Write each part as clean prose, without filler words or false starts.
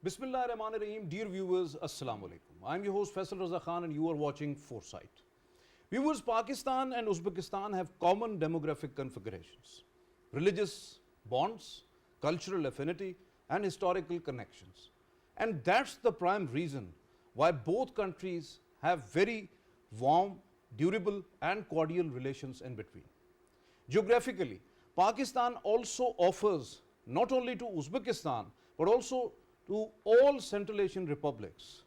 Bismillahirrahmanirrahim. Dear viewers, Assalamu alaikum. I am your host Faisal Raza Khan and you are watching Foresight. Viewers, Pakistan and Uzbekistan have common demographic configurations, religious bonds, cultural affinity and historical connections. And that's the prime reason why both countries have very warm, durable and cordial relations in between. Geographically, Pakistan also offers not only to Uzbekistan but also to all Central Asian republics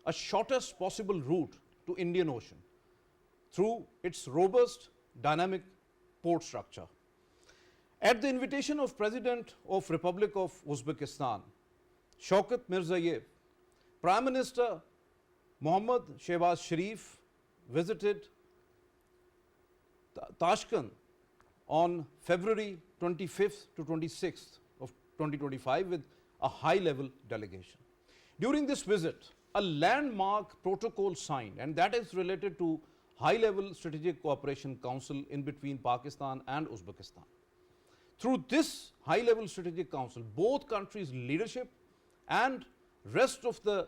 a shortest possible route to Indian Ocean through its robust, dynamic port structure. At the invitation of President of Republic of Uzbekistan, Shaukat Mirzayev, Prime Minister Mohammad Shehbaz Sharif visited Tashkent on February 25th to 26th of 2025 with a high-level delegation. During this visit, a landmark protocol signed, and that is related to high-level strategic cooperation council in between Pakistan and Uzbekistan. Through this high-level strategic council, both countries' leadership and rest of the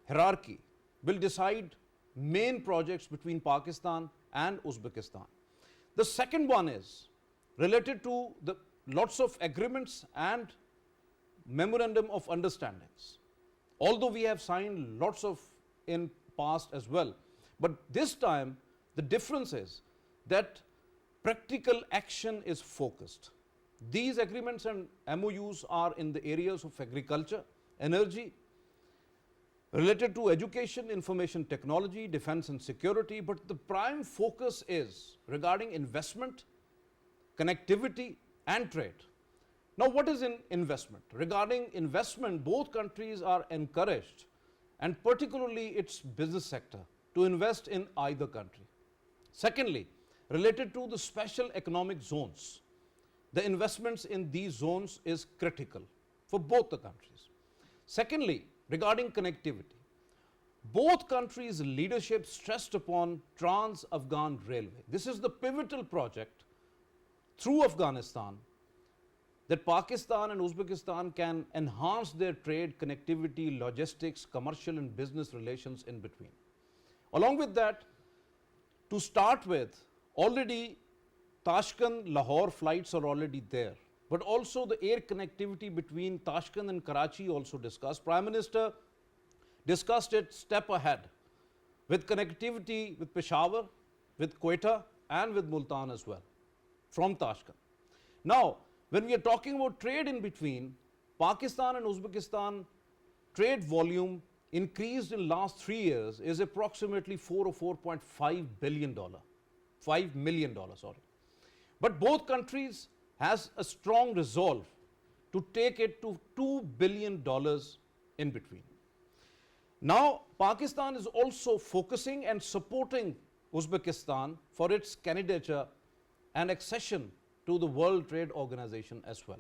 hierarchy will decide main projects between Pakistan and Uzbekistan. The second one is related to the lots of agreements and memorandum of understandings. Although we have signed lots of in past as well, but this time the difference is that practical action is focused. These agreements and MOUs are in the areas of agriculture, energy, related to education, information technology, defense and security, but the prime focus is regarding investment, connectivity and trade. Now, what is investment? Regarding investment, both countries are encouraged, and particularly its business sector, to invest in either country. Secondly, related to the special economic zones, the investments in these zones is critical for both the countries. Secondly, regarding connectivity, both countries' leadership stressed upon Trans-Afghan Railway. This is the pivotal project through Afghanistan that Pakistan and Uzbekistan can enhance their trade, connectivity, logistics, commercial and business relations in between. Along with that, to start with, already Tashkent, Lahore flights are already there, but also the air connectivity between Tashkent and Karachi also discussed. Prime Minister discussed it step ahead with connectivity with Peshawar, with Quetta and with Multan as well from Tashkent. Now, when we are talking about trade in between, Pakistan and Uzbekistan trade volume increased in last 3 years is approximately $4 or $4.5 billion, $5 million, sorry. But both countries has a strong resolve to take it to $2 billion in between. Now, Pakistan is also focusing and supporting Uzbekistan for its candidature and accession to the World Trade Organization as well.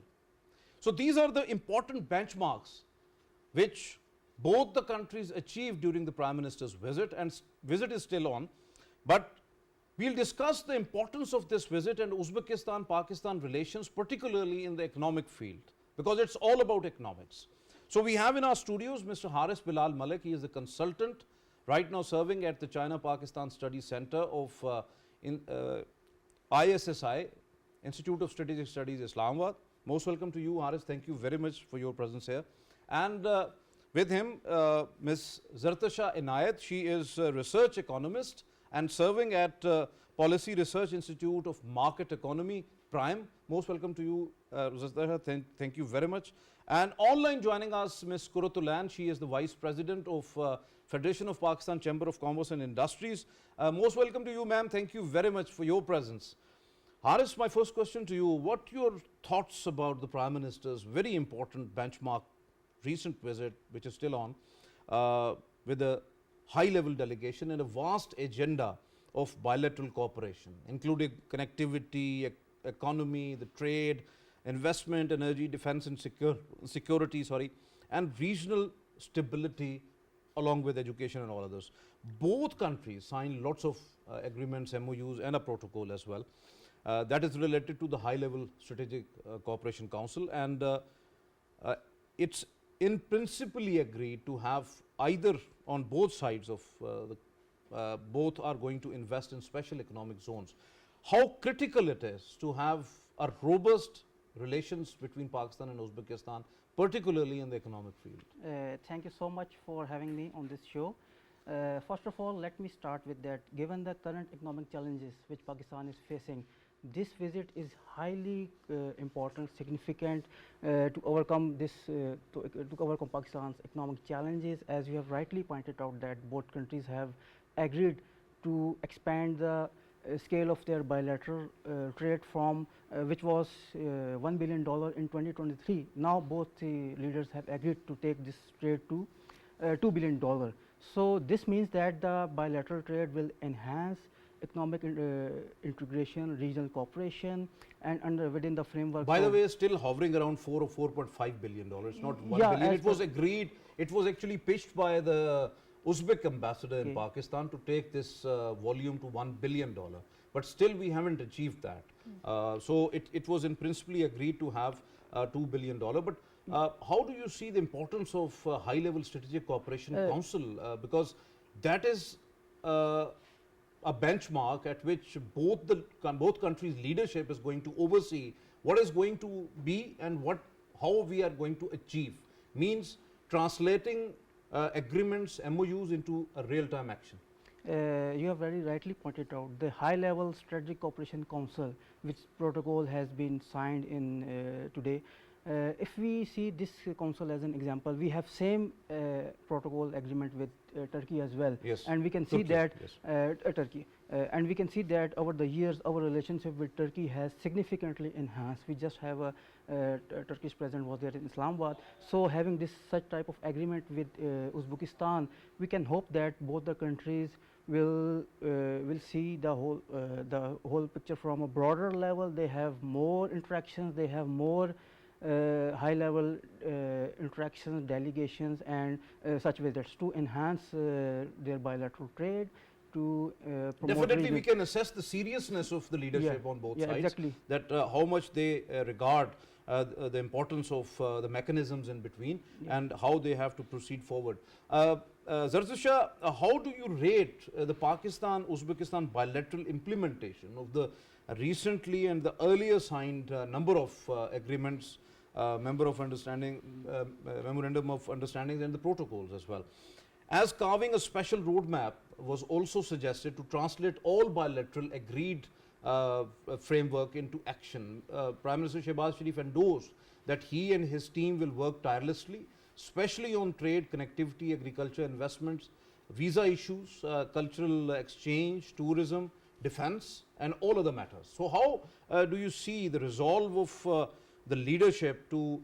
So, these are the important benchmarks which both the countries achieved during the Prime Minister's visit, and visit is still on. But we will discuss the importance of this visit and Uzbekistan-Pakistan relations, particularly in the economic field, because it's all about economics. So, we have in our studios Mr. Bilal Malik. He is a consultant right now serving at the China-Pakistan Studies Center of ISSI, Institute of Strategic Studies, Islamabad. Most welcome to you, Haris. Thank you very much for your presence here. And with him, Ms. Zartasha Inayat. She is a research economist and serving at Policy Research Institute of Market Economy, Prime. Most welcome to you, Zartasha. Thank you very much. And online joining us, Ms. Qurat. She is the Vice President of Federation of Pakistan Chamber of Commerce and Industries. Most welcome to you, ma'am. Thank you very much for your presence. Haris, my first question to you, what your thoughts about the Prime Minister's very important benchmark recent visit, which is still on, with a high-level delegation and a vast agenda of bilateral cooperation, including connectivity, economy, the trade, investment, energy, defense and security, and regional stability along with education and all others. Both countries signed lots of agreements, MOUs and a protocol as well. That is related to the high-level strategic cooperation council, and its in principally agreed to have either on both sides of both are going to invest in special economic zones. How critical it is to have a robust relations between Pakistan and Uzbekistan, particularly in the economic field? Thank you so much for having me on this show. First of all, let me start with that. Given the current economic challenges which Pakistan is facing, this visit is highly important, significant to overcome this, to overcome Pakistan's economic challenges. As you have rightly pointed out, that both countries have agreed to expand the scale of their bilateral trade from which was $1 billion in 2023. Now both the leaders have agreed to take this trade to $2 billion. So this means that the bilateral trade will enhance economic integration, regional cooperation, and within the framework. By the way, still hovering around $4 or $4.5 billion, not $1 billion. It was agreed, it was actually pitched by the Uzbek ambassador in Pakistan to take this volume to $1 billion, but still we haven't achieved that. So it was in principally agreed to have $2 billion. But how do you see the importance of high-level strategic cooperation council? Because that is a benchmark at which both countries' leadership is going to oversee what is going to be and how we are going to achieve. Means translating agreements, MOUs into a real-time action. You have very rightly pointed out the high-level strategic cooperation council, which protocol has been signed in today. If we see this council as an example, we have same protocol agreement with Turkey as well. Yes. And we can see that Turkey, and we can see that over the years our relationship with Turkey has significantly enhanced. We just have a Turkish president was there in Islamabad. So having this such type of agreement with Uzbekistan, we can hope that both the countries will see the whole picture from a broader level. They have more interactions, they have more high-level interactions, delegations, and such visits to enhance their bilateral trade, to promote. Definitely, we can assess the seriousness of the leadership on both sides. Exactly. That how much they regard the importance of the mechanisms in between and how they have to proceed forward. Zartasha, how do you rate the Pakistan-Uzbekistan bilateral implementation of the recently and the earlier signed number of agreements, memorandum of understanding and the protocols as well? As carving a special roadmap was also suggested to translate all bilateral agreed framework into action. Prime Minister Shehbaz Sharif endorsed that he and his team will work tirelessly, especially on trade, connectivity, agriculture, investments, visa issues, cultural exchange, tourism, defense, and all other matters. So how do you see the resolve of the leadership to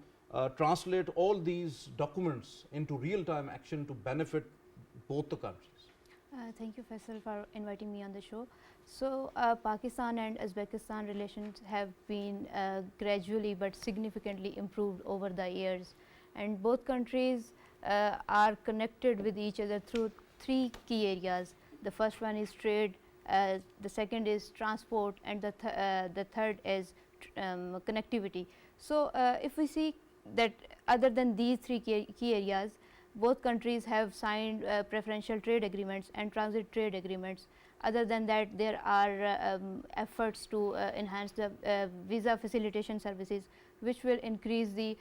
translate all these documents into real-time action to benefit both the countries? Thank you, Faisal, for inviting me on the show. So, Pakistan and Uzbekistan relations have been gradually but significantly improved over the years, and both countries are connected with each other through three key areas. The first one is trade, the second is transport, and the third is connectivity. So, if we see that other than these three key areas, both countries have signed preferential trade agreements and transit trade agreements. Other than that, there are efforts to enhance the visa facilitation services, which will increase the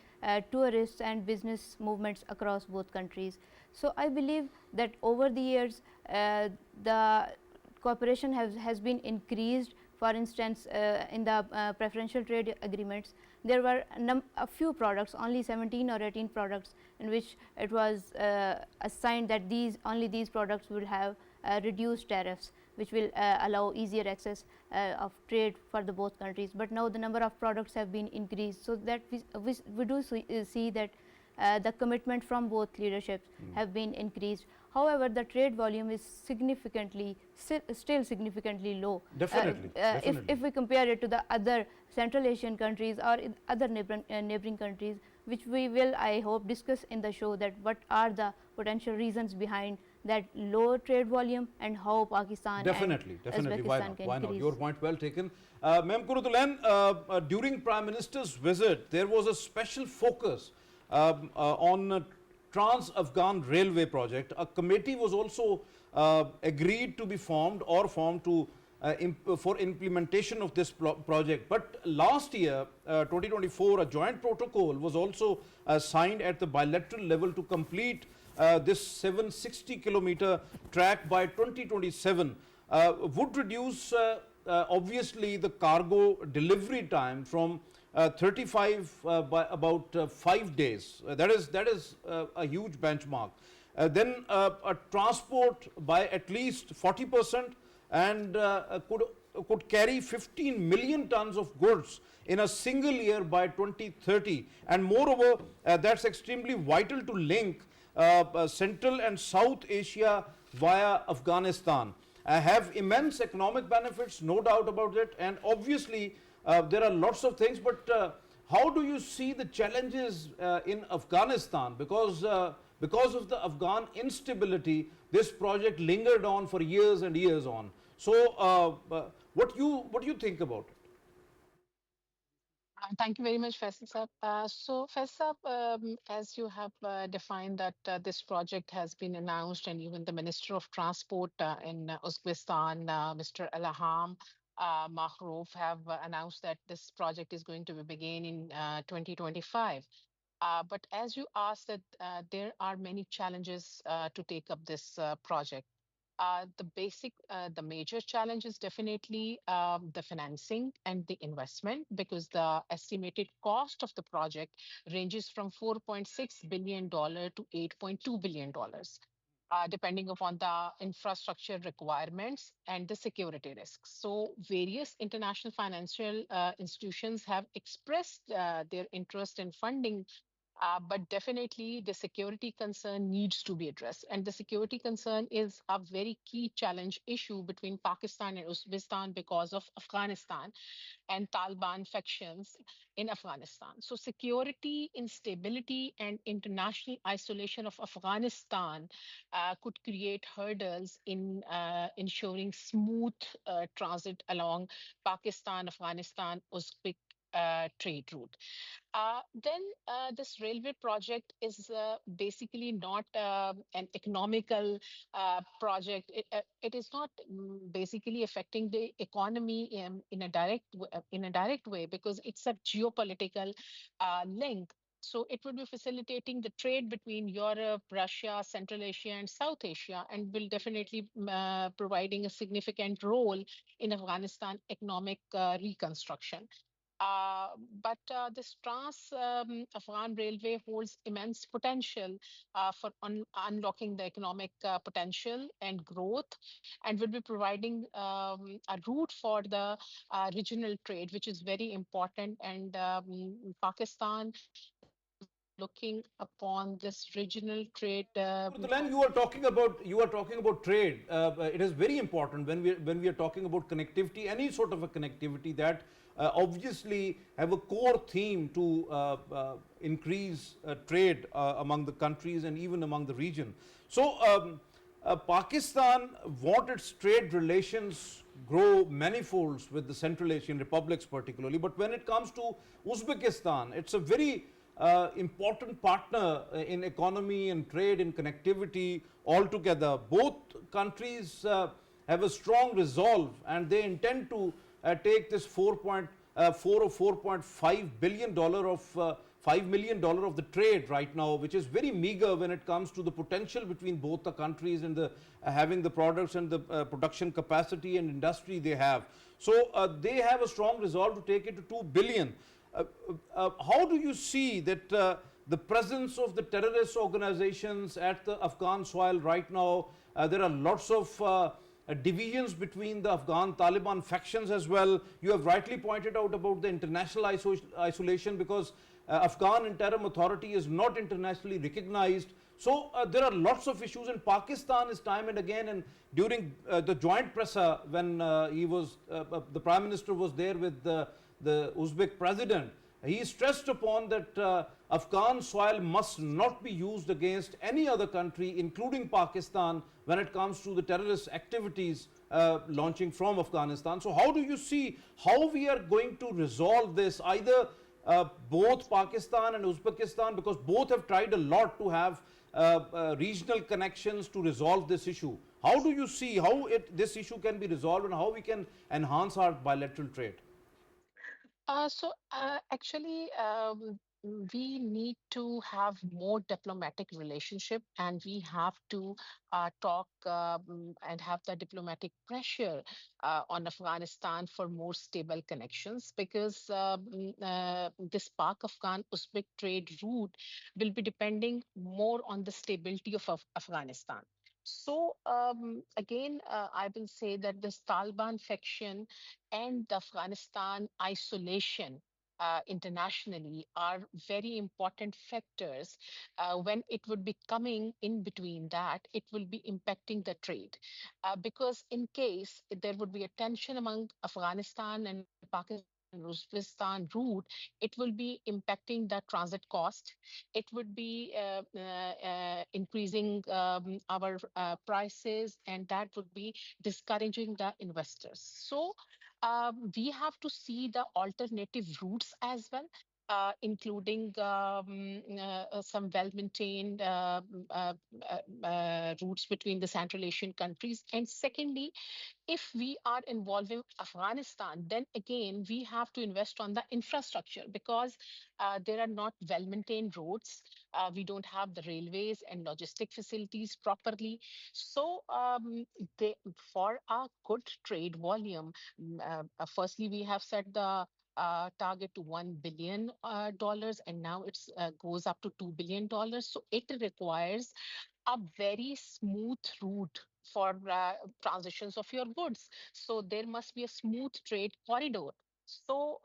tourists and business movements across both countries. So, I believe that over the years, the cooperation has been increased. For instance, in the preferential trade agreements, there were a few products, only 17 or 18 products, in which it was assigned that only these products will have reduced tariffs, which will allow easier access of trade for the both countries. But now the number of products have been increased, so that we do see that the commitment from both leaderships have been increased. However, the trade volume is still significantly low. Definitely. If we compare it to the other Central Asian countries or other neighboring countries, which we will, I hope, discuss in the show, that what are the potential reasons behind that low trade volume and how Pakistan and Uzbekistan can why not? increase. Your point well taken. Ma'am Kurutulan, during Prime Minister's visit, there was a special focus on Trans-Afghan Railway project. A committee was also agreed to be formed or formed to for implementation of this project. But last year, 2024, a joint protocol was also signed at the bilateral level to complete this 760-kilometer track by 2027. Would reduce obviously the cargo delivery time from 35 by about 5 days. That is a huge benchmark. Then a transport by at least 40% and could carry 15 million tons of goods in a single year by 2030. And moreover, that's extremely vital to link Central and South Asia via Afghanistan. Have immense economic benefits, no doubt about it, and obviously there are lots of things, but how do you see the challenges in Afghanistan? Because of the Afghan instability, this project lingered on for years and years on. So what do you think about it? Thank you very much, Faisal sir. So Faisal, as you have defined that this project has been announced, and even the Minister of Transport in Uzbekistan, Mr. Ilham Makhrov, have announced that this project is going to be begin in 2025. But as you asked, that there are many challenges to take up this project. The major challenge is definitely the financing and the investment, because the estimated cost of the project ranges from $4.6 billion to $8.2 billion, depending upon the infrastructure requirements and the security risks. So various international financial institutions have expressed their interest in funding, but definitely the security concern needs to be addressed. And the security concern is a very key challenge issue between Pakistan and Uzbekistan because of Afghanistan and Taliban factions in Afghanistan. So security, instability, and international isolation of Afghanistan could create hurdles in ensuring smooth transit along Pakistan, Afghanistan, Uzbek trade route. Then this railway project is basically not an economical project. It is not basically affecting the economy in a direct way, because it's a geopolitical link. So it would be facilitating the trade between Europe, Russia, Central Asia, and South Asia, and will definitely providing a significant role in Afghanistan economic reconstruction. But this Trans-Afghan Railway holds immense potential for unlocking the economic potential and growth, and will be providing a route for the regional trade, which is very important. And Pakistan looking upon this regional trade. Then you are talking about trade. It is very important when we are talking about connectivity, any sort of a connectivity that obviously have a core theme to increase trade among the countries and even among the region. So Pakistan wants its trade relations grow manifolds with the Central Asian republics particularly, but when it comes to Uzbekistan, it's a very important partner in economy and trade and connectivity altogether. Both countries have a strong resolve, and they intend to take this $4.5 billion of $5 million of the trade right now, which is very meager when it comes to the potential between both the countries and the having the products and the production capacity and industry they have. So they have a strong resolve to take it to 2 billion. How do you see that the presence of the terrorist organizations at the Afghan soil right now? There are lots of divisions between the Afghan Taliban factions as well. You have rightly pointed out about the international isolation, because Afghan Interim Authority is not internationally recognized. So there are lots of issues, and Pakistan is time and again, and during the joint presser when the Prime Minister was there with the Uzbek president, he stressed upon that Afghan soil must not be used against any other country, including Pakistan, when it comes to the terrorist activities launching from Afghanistan. So how do you see how we are going to resolve this, either both Pakistan and Uzbekistan, because both have tried a lot to have regional connections to resolve this issue. How do you see how this issue can be resolved and how we can enhance our bilateral trade? Actually, we need to have more diplomatic relationship, and we have to talk and have the diplomatic pressure on Afghanistan for more stable connections, because this Pak-Afghan Uzbek trade route will be depending more on the stability of Afghanistan. So again, I will say that this Taliban faction and the Afghanistan isolation internationally are very important factors. When it would be coming in between that, it will be impacting the trade. Because in case there would be a tension among Afghanistan and Pakistan, Uzbekistan route, it will be impacting the transit cost. It would be increasing our prices, and that would be discouraging the investors. So we have to see the alternative routes as well, including some well-maintained routes between the Central Asian countries. And secondly, if we are involving Afghanistan, then again, we have to invest on the infrastructure, because there are not well-maintained roads. We don't have the railways and logistic facilities properly. So for a good trade volume, firstly, we have set the target to $1 billion, and now it's goes up to $2 billion. So it requires a very smooth route for transitions of your goods. So there must be a smooth trade corridor. So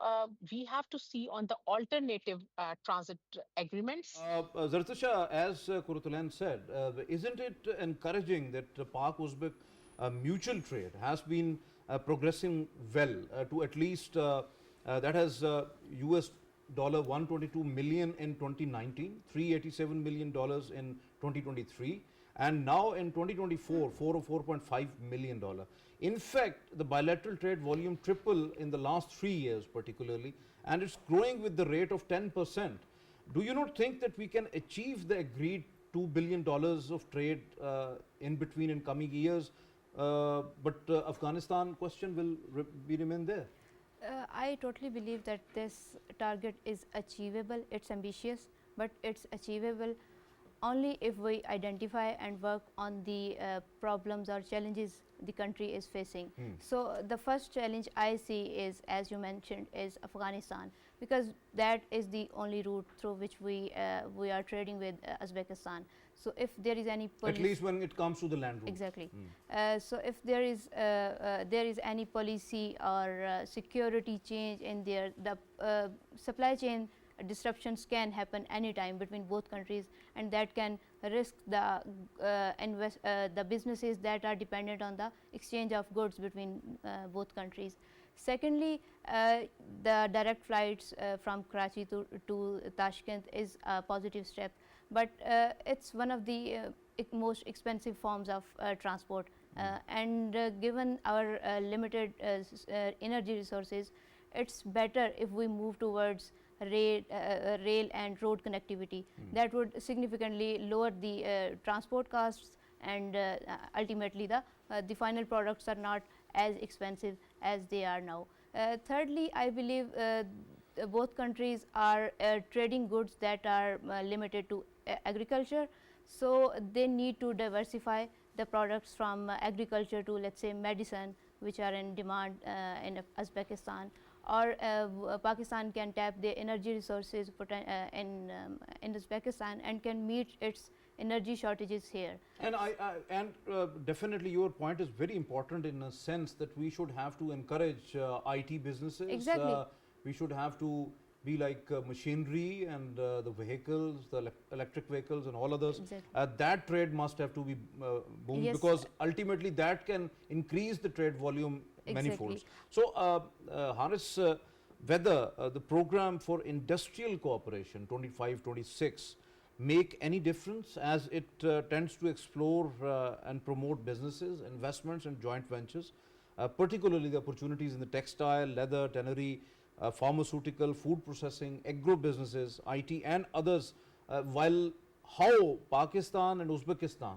we have to see on the alternative transit agreements. Zartasha, as Kurutulan said, isn't it encouraging that Pak-Uzbek mutual trade has been progressing well to at least that has US dollar 122 million in 2019, 387 million dollars in 2023, and now in 2024, $404.5 million. In fact, the bilateral trade volume tripled in the last 3 years particularly, and it's growing with the rate of 10%. Do you not think that we can achieve the agreed $2 billion of trade in between in coming years, but Afghanistan question will remain there? I totally believe that this target is achievable. It's ambitious, but it's achievable only if we identify and work on the problems or challenges the country is facing. So the first challenge I see is, as you mentioned, is Afghanistan, because that is the only route through which we are trading with Uzbekistan. So if there is any at least when it comes to the land route. Exactly. So if there is any policy or security change in there, the supply chain disruptions can happen anytime between both countries, and that can risk the businesses that are dependent on the exchange of goods between both countries. Secondly, the direct flights from Karachi to Tashkent is a positive step, but it's one of the most expensive forms of transport, and given our limited energy resources, it's better if we move towards rail and road connectivity. That would significantly lower the transport costs, and ultimately the final products are not as expensive as they are now. Thirdly, I believe both countries are trading goods that are limited to agriculture, so they need to diversify the products from agriculture to, let's say, medicine, which are in demand in Uzbekistan, or Pakistan can tap the energy resources in Uzbekistan and can meet its energy shortages here. And definitely your point is very important in a sense that we should have to encourage IT businesses. Exactly. We should have to be like machinery and the vehicles, the electric vehicles and all others. Exactly. That trade must have to be boomed, Yes, because ultimately that can increase the trade volume many Exactly. folds. So Haris, whether the program for industrial cooperation 25-26 make any difference, as it tends to explore and promote businesses, investments and joint ventures, particularly the opportunities in the textile, leather, tannery, pharmaceutical, food processing, agro businesses, IT and others, while how Pakistan and Uzbekistan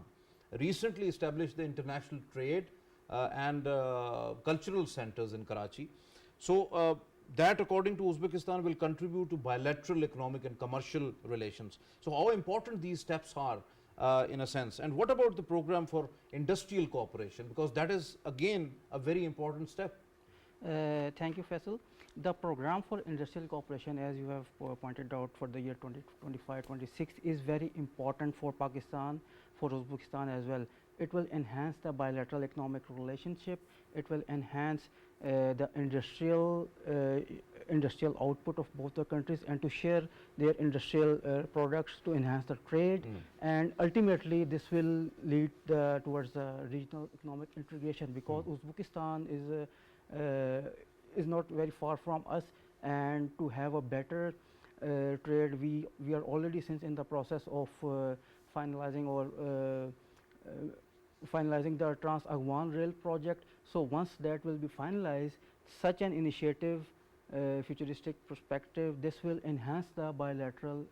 recently established the international trade and cultural centers in Karachi. So that according to Uzbekistan will contribute to bilateral economic and commercial relations. So how important these steps are in a sense. And what about the program for industrial cooperation, because that is again a very important step. Thank you, Faisal. The program for industrial cooperation, as you have pointed out, for the year 2025-26 is very important for Pakistan, for Uzbekistan as well. It will enhance the bilateral economic relationship. It will enhance the industrial output of both the countries, and to share their industrial products to enhance the trade. And ultimately, this will lead towards the regional economic integration, because Uzbekistan is not very far from us, and to have a better trade, we are already since in the process of finalizing the Trans-Afghan Rail project. So once that will be finalized, such an initiative, futuristic perspective, this will enhance the bilateral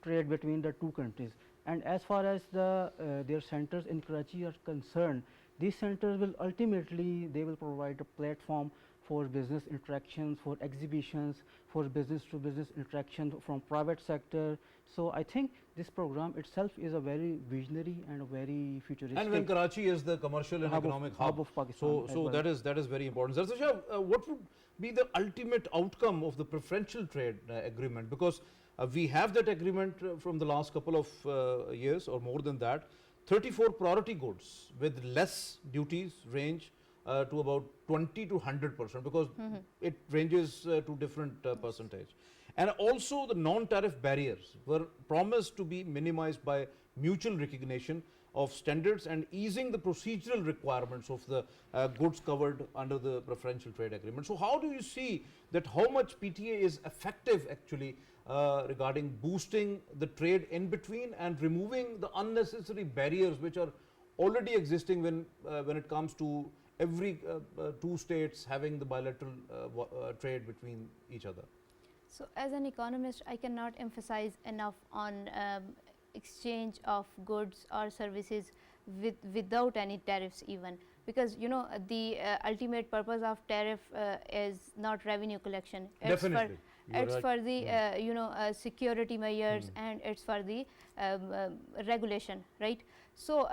trade between the two countries. And as far as their centers in Karachi are concerned, these centers will ultimately, they will provide a platform for business interactions, for exhibitions, for business to business interaction from private sector. So I think this program itself is a very visionary and a very futuristic. And when Karachi is the commercial and economic hub of Pakistan, so that is very important. Zartasha, what would be the ultimate outcome of the preferential trade agreement? Because we have that agreement from the last couple of years or more than that. 34 priority goods with less duties range to about 20 to 100%, because it ranges to different percentage. And also the non-tariff barriers were promised to be minimized by mutual recognition of standards and easing the procedural requirements of the goods covered under the preferential trade agreement. So how do you see that, how much PTA is effective actually regarding boosting the trade in between and removing the unnecessary barriers which are already existing when it comes to every two states having the bilateral trade between each other? So as an economist, I cannot emphasize enough on exchange of goods or services without any tariffs even, because you know the ultimate purpose of tariff is not revenue collection. Definitely. It's for the security measures, and it's for the regulation, right? So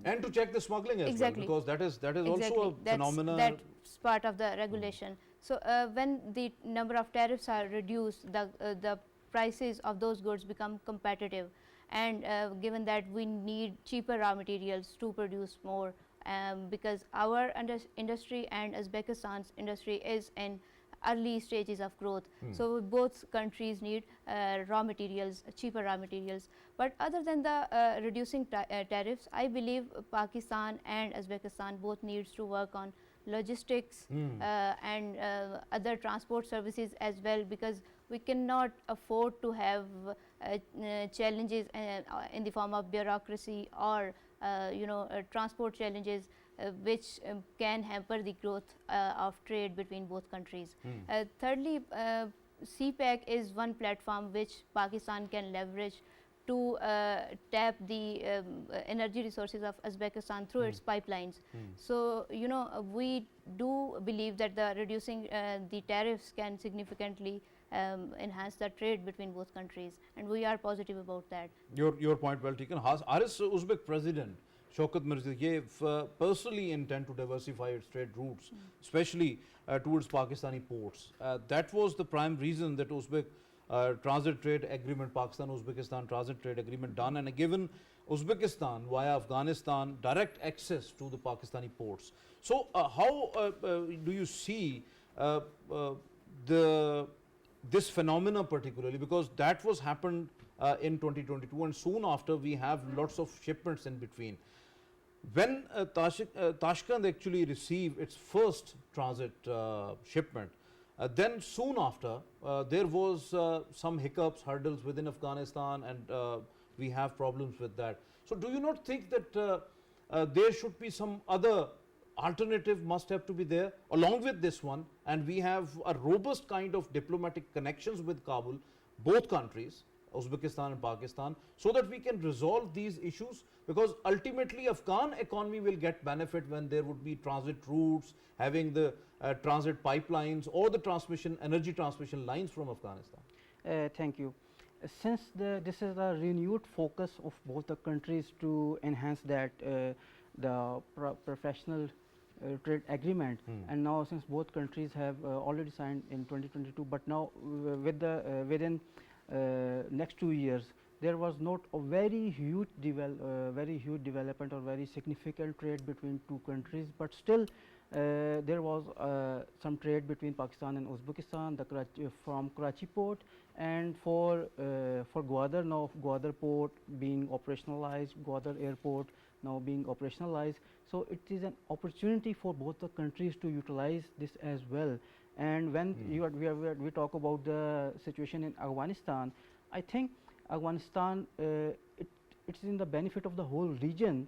and to check the smuggling as well, because that is also a phenomenon. That's part of the regulation. So when the number of tariffs are reduced, the prices of those goods become competitive, and given that we need cheaper raw materials to produce more, because our industry and Uzbekistan's industry is in early stages of growth. So both countries need raw materials, cheaper raw materials. But other than the reducing tariffs, I believe Pakistan and Uzbekistan both needs to work on logistics and other transport services as well, because we cannot afford to have challenges in the form of bureaucracy or transport challenges which can hamper the growth of trade between both countries. Thirdly, CPEC is one platform which Pakistan can leverage to tap the energy resources of Uzbekistan through its pipelines. So we do believe that the reducing the tariffs can significantly enhance the trade between both countries, and we are positive about that. Your point well taken. Has Uzbek President Shaukat Mirziyoyev personally intend to diversify its trade routes, especially towards Pakistani ports? That was the prime reason that Uzbek transit trade agreement, Pakistan-Uzbekistan transit trade agreement done, and given Uzbekistan via Afghanistan direct access to the Pakistani ports. So how do you see this phenomena particularly, because that was happened in 2022, and soon after we have lots of shipments in between. When Tashkent actually received its first transit shipment, then soon after there was some hiccups, hurdles within Afghanistan, and we have problems with that. So do you not think that there should be some other alternative must have to be there along with this one, and we have a robust kind of diplomatic connections with Kabul, both countries, Uzbekistan and Pakistan, so that we can resolve these issues, because ultimately Afghan economy will get benefit when there would be transit routes, having the transit pipelines or the transmission, energy transmission lines from Afghanistan. Thank you. Since this is a renewed focus of both the countries to enhance that the professional trade agreement, and now since both countries have already signed in 2022, but now with the within next 2 years, there was not a very huge development or very significant trade between two countries, but still there was some trade between Pakistan and Uzbekistan, from Karachi port, and for Gwadar, now Gwadar port being operationalized, Gwadar airport now being operationalized. So it is an opportunity for both the countries to utilize this as well. And when we talk about the situation in Afghanistan, I think Afghanistan, it's in the benefit of the whole region,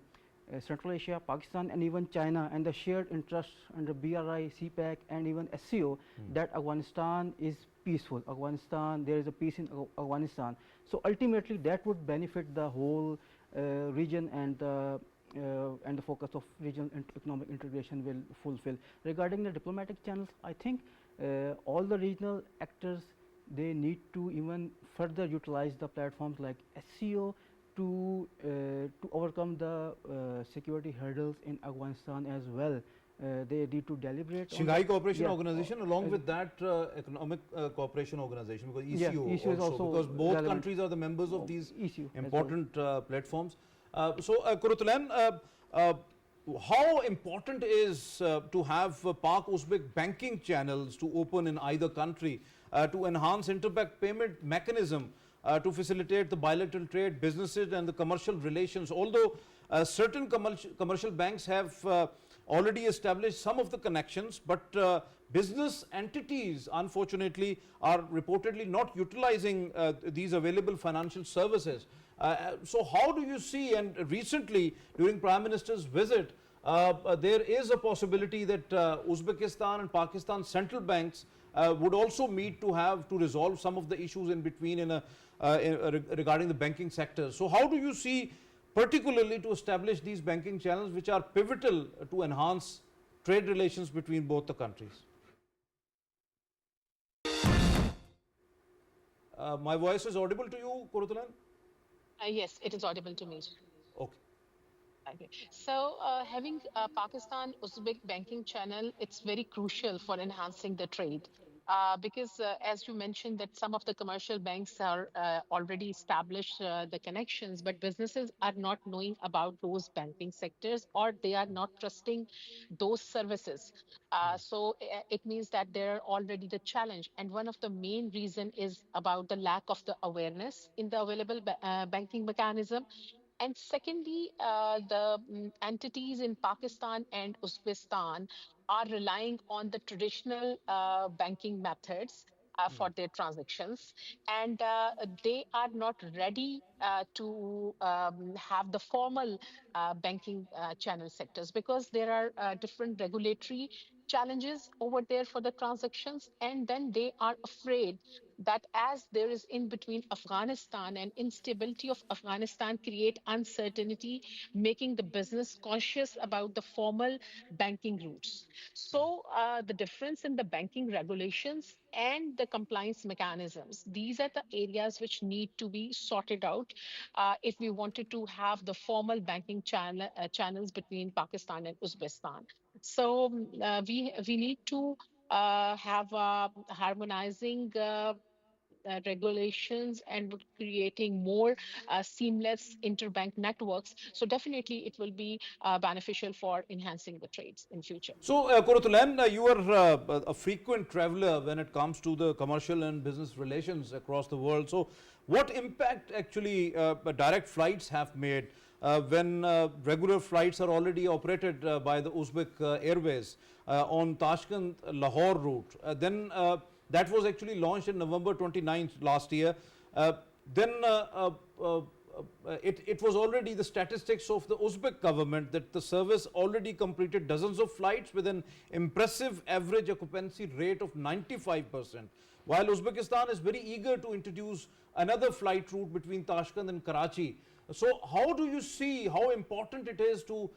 Central Asia, Pakistan, and even China, and the shared interests under BRI, CPAC, and even SCO, that Afghanistan is peaceful. Afghanistan, there is a peace in Afghanistan. So ultimately, that would benefit the whole region, and the focus of regional economic integration will fulfill. Regarding the diplomatic channels, I think all the regional actors, they need to even further utilize the platforms like SCO to overcome the security hurdles in Afghanistan as well. They need to deliberate. Shanghai Cooperation Organization, along with that Economic Cooperation Organization, because ECO, ECO is also because both relevant. Countries are the members of these ECO important platforms. So, Qurat, how important is to have Pak-Uzbek banking channels to open in either country to enhance interbank payment mechanism to facilitate the bilateral trade, businesses and the commercial relations? Although certain commercial banks have already established some of the connections, but business entities unfortunately are reportedly not utilizing these available financial services. So how do you see, and recently during Prime Minister's visit, there is a possibility that Uzbekistan and Pakistan central banks would also meet to resolve some of the issues in between regarding the banking sector. So how do you see, particularly to establish these banking channels which are pivotal to enhance trade relations between both the countries? My voice is audible to you, Qurat? Yes, it is audible to me. Okay. Okay. So having a Pakistan-Uzbek banking channel, it's very crucial for enhancing the trade. Because as you mentioned, that some of the commercial banks are already established the connections, but businesses are not knowing about those banking sectors, or they are not trusting those services. So it means that they're already the challenge. And one of the main reason is about the lack of the awareness in the available banking mechanism. And secondly, the entities in Pakistan and Uzbekistan are relying on the traditional banking methods for their transactions, and they are not ready to have the formal banking channel sectors, because there are different regulatory challenges over there for the transactions, and then they are afraid that as there is in between Afghanistan, and instability of Afghanistan create uncertainty, making the business cautious about the formal banking routes. So the difference in the banking regulations and the compliance mechanisms, these are the areas which need to be sorted out if we wanted to have the formal banking channels between Pakistan and Uzbekistan. So we need to have harmonizing regulations and creating more seamless interbank networks. So definitely it will be beneficial for enhancing the trades in future. So, Qurat, you are a frequent traveler when it comes to the commercial and business relations across the world. So, what impact actually direct flights have made when regular flights are already operated by the Uzbek Airways on Tashkent-Lahore route? Then that was actually launched in November 29th last year. Then it was already the statistics of the Uzbek government that the service already completed dozens of flights with an impressive average occupancy rate of 95%, while Uzbekistan is very eager to introduce another flight route between Tashkent and Karachi. So how do you see how important it is to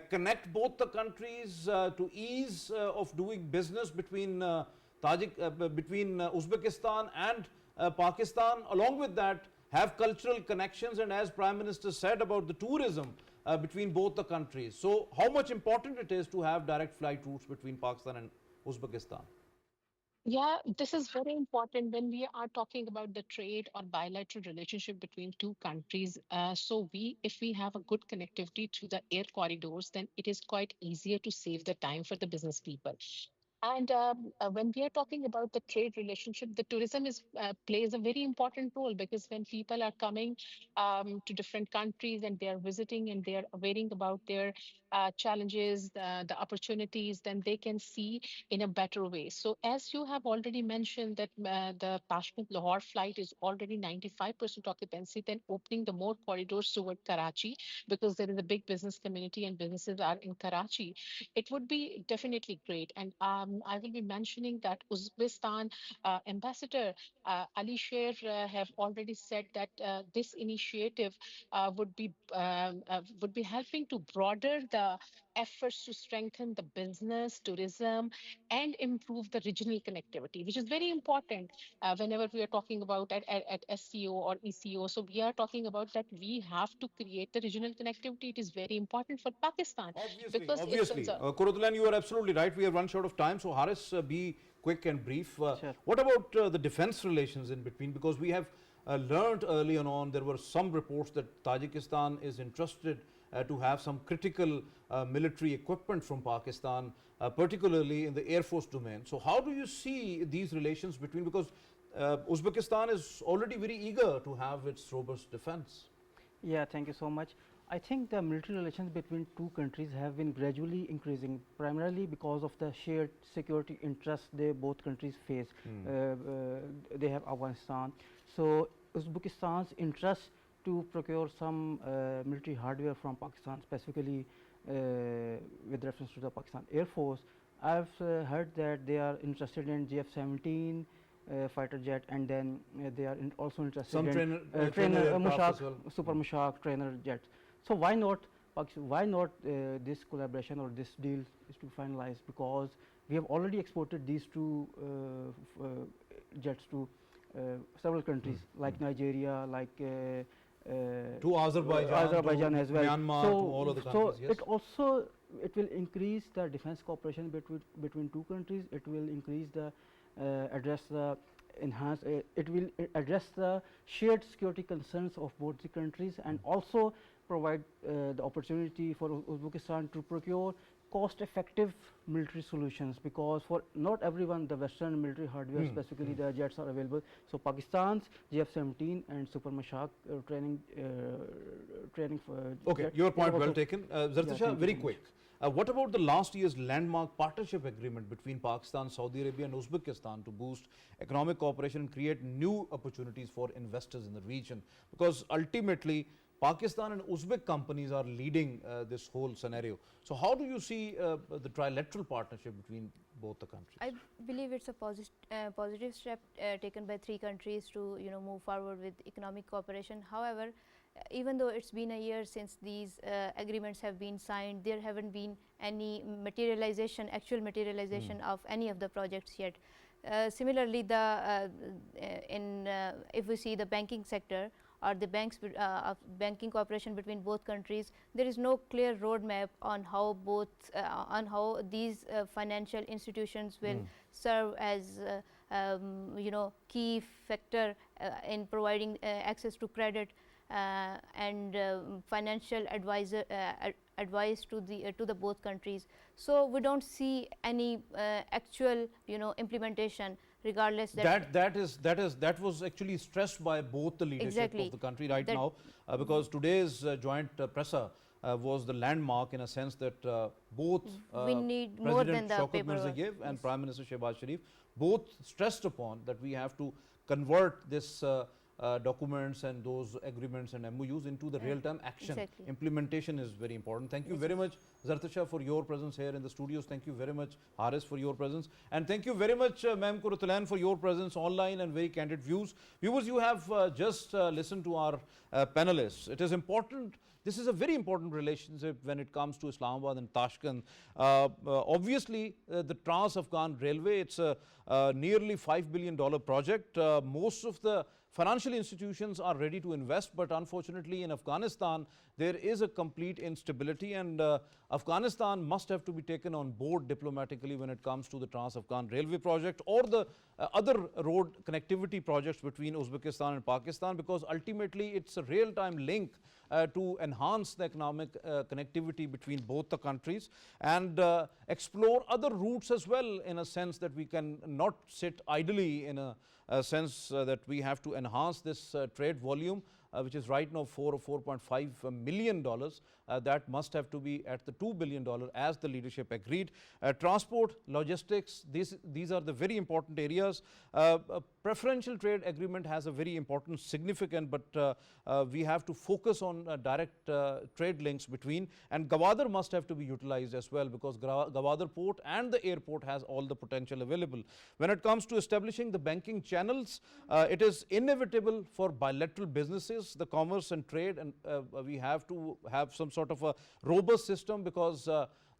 connect both the countries, to ease of doing business between Uzbekistan and Pakistan? Along with that, have cultural connections, and as Prime Minister said about the tourism between both the countries. So how much important it is to have direct flight routes between Pakistan and Uzbekistan? Yeah, this is very important when we are talking about the trade or bilateral relationship between two countries. If we have a good connectivity to the air corridors, then it is quite easier to save the time for the business people. And when we are talking about the trade relationship, the tourism is plays a very important role, because when people are coming to different countries and they are visiting and they are aware about their challenges, the opportunities, then they can see in a better way. So as you have already mentioned that the Tashkent Lahore flight is already 95% occupancy, then opening the more corridors toward Karachi, because there is a big business community and businesses are in Karachi, it would be definitely great. And I will be mentioning that Uzbekistan ambassador Ali Sher have already said that this initiative would be helping to broaden the efforts to strengthen the business, tourism, and improve the regional connectivity, which is very important whenever we are talking about at SCO or ECO. So we are talking about that we have to create the regional connectivity. It is very important for Pakistan because Obviously. it's Qurat, you are absolutely right. We have run short of time. So Haris, be quick and brief. Sure. What about the defense relations in between? Because we have learned early on, there were some reports that Tajikistan is interested to have some critical military equipment from Pakistan, particularly in the Air Force domain. So how do you see these relations between, because Uzbekistan is already very eager to have its robust defense? Yeah, thank you so much. I think the military relations between two countries have been gradually increasing, primarily because of the shared security interests they both countries face. They have Afghanistan. So Uzbekistan's interest to procure some military hardware from Pakistan, specifically with reference to the Pakistan Air Force. I've heard that they are interested in GF-17 fighter jet, and then they are also interested some in trainer Mushak, as well. Super Mushak trainer jets. So why not this collaboration or this deal is to finalize, because we have already exported these two jets to several countries like Nigeria, like to Azerbaijan as well. Myanmar, so, to all of the countries. So it will increase the defense cooperation between two countries. It will increase the it will address the shared security concerns of both the countries, and also provide the opportunity for Uzbekistan to procure cost-effective military solutions, because for not everyone the Western military hardware, specifically the jets, are available. So Pakistan's GF-17 and Super Mushak training for okay, your point well taken. Zartasha, yeah, very quick. What about the last year's landmark partnership agreement between Pakistan, Saudi Arabia and Uzbekistan to boost economic cooperation and create new opportunities for investors in the region? Because ultimately, Pakistan and Uzbek companies are leading this whole scenario. So how do you see the trilateral partnership between both the countries? I believe it's a positive step taken by three countries to move forward with economic cooperation. However, even though it's been a year since these agreements have been signed, there haven't been any actual materialization of any of the projects yet. Similarly, if we see the banking sector or the banking cooperation between both countries, there is no clear roadmap on how these financial institutions will serve as key factor in providing access to credit and financial advice to the both countries. So we don't see any actual implementation, regardless that was actually stressed by both the leadership of the country right now, because today's joint presser was the landmark, in a sense that both we need President more than the Shaukat paperwork. Mirziyoyev and Prime Minister Shehbaz Sharif both stressed upon that we have to convert this documents and those agreements and MOUs into the real-time action. Exactly. Implementation is very important. Thank you very much, Zartasha, for your presence here in the studios. Thank you very much, Haris, for your presence. And thank you very much, Ma'am Qurat, for your presence online and very candid views. Viewers, you have just listened to our panelists. It is important. This is a very important relationship when it comes to Islamabad and Tashkent. Obviously, the Trans-Afghan Railway, it's a nearly $5 billion project. Most of the financial institutions are ready to invest, but unfortunately in Afghanistan, there is a complete instability, and Afghanistan must have to be taken on board diplomatically when it comes to the Trans-Afghan Railway project or the other road connectivity projects between Uzbekistan and Pakistan, because ultimately it's a real-time link to enhance the economic connectivity between both the countries and explore other routes as well, in a sense that we can not sit idly, in a sense that we have to enhance this trade volume, which is right now $4 or $4.5 million. That must have to be at the $2 billion as the leadership agreed. Transport, logistics, these are the very important areas. Preferential trade agreement has a very important significance, but we have to focus on direct trade links between, and Gwadar must have to be utilized as well, because Gwadar port and the airport has all the potential available. When it comes to establishing the banking channels, it is inevitable for bilateral businesses, the commerce and trade, and we have to have some sort of a robust system, because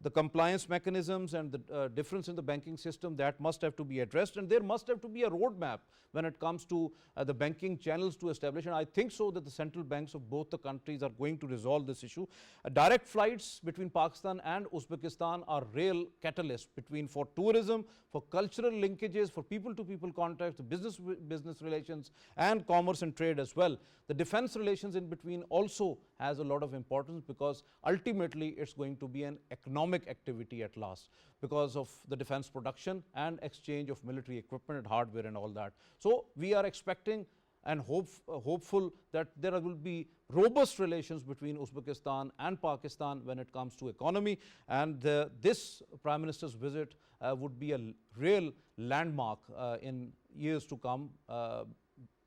the compliance mechanisms and the difference in the banking system, that must have to be addressed, and there must have to be a roadmap when it comes to the banking channels to establish, and I think so that the central banks of both the countries are going to resolve this issue. Direct flights between Pakistan and Uzbekistan are real catalysts for tourism, for cultural linkages, for people-to-people contacts, business relations, and commerce and trade as well. The defense relations in between also has a lot of importance, because ultimately it's going to be an economic activity at last, because of the defense production and exchange of military equipment and hardware and all that. So we are expecting and hopeful that there will be robust relations between Uzbekistan and Pakistan when it comes to economy, and this Prime Minister's visit would be a real landmark in years to come,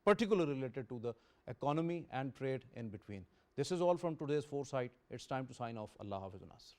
particularly related to the economy and trade in between. This is all from today's Foresight. It's time to sign off. Allah Hafiz Nasr.